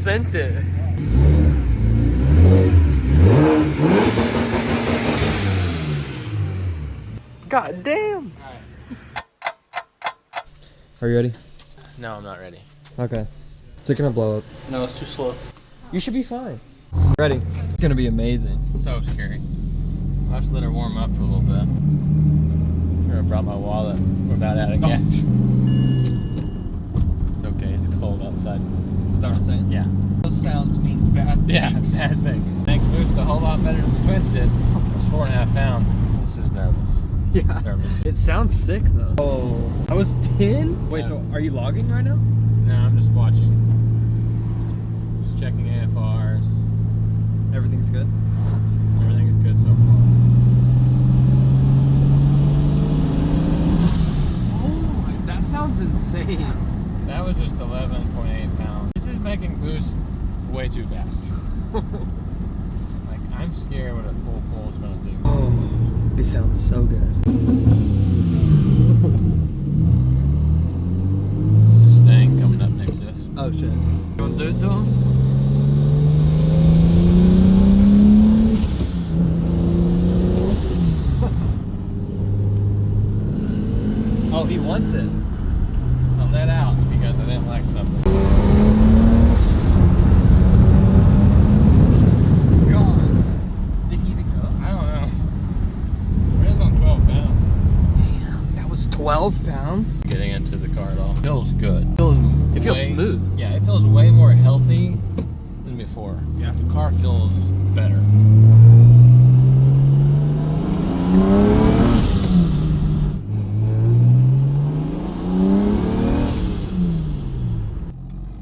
sent it. God damn. Are you ready? No, I'm not ready. Okay. Is it gonna blow up? No, it's too slow. You should be fine. Ready? It's gonna be amazing. So scary. I'll have to let her warm up for a little bit. Sure, I brought my wallet. We're about out of gas. It's okay, it's cold outside. Is that what it's saying? Yeah. Those sounds mean bad things. Yeah, bad thing. Next boost a whole lot better than the Twins did. It's 4.5 pounds. This is nervous. Yeah. Nervous. It sounds sick though. Oh. That was 10? Wait, Yeah. so are you logging right now? No, I'm just watching. Just checking AFRs. Everything's good? Everything is good so far. Oh my, that sounds insane. That was just 11.8 pounds. This is making boost way too fast. Like, I'm scared what a full pull is gonna do. Oh, it sounds so good. There's a Stang coming up next to us. Oh shit. You wanna do it to him? Oh, he wants it. I let out because I didn't like something. God. Did he even go? I don't know. It is on 12 pounds. Damn, that was 12 pounds? Getting into the car at all. Feels good. It feels smooth. Yeah, it feels way more healthy than before. Yeah. The car feels better.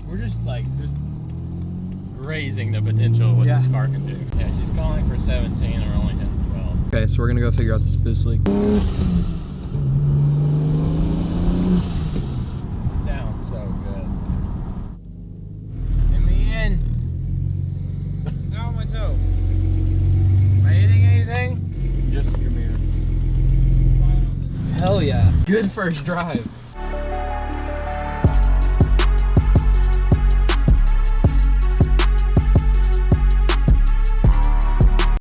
We're just grazing the potential of what this car can do. Yeah, she's calling for 17 and we're only hitting 12. Okay, so we're gonna go figure out this boost leak. Sounds so good. In the end. Ow, my toe. Am I hitting anything? Just your mirror. Hell yeah. Good first drive.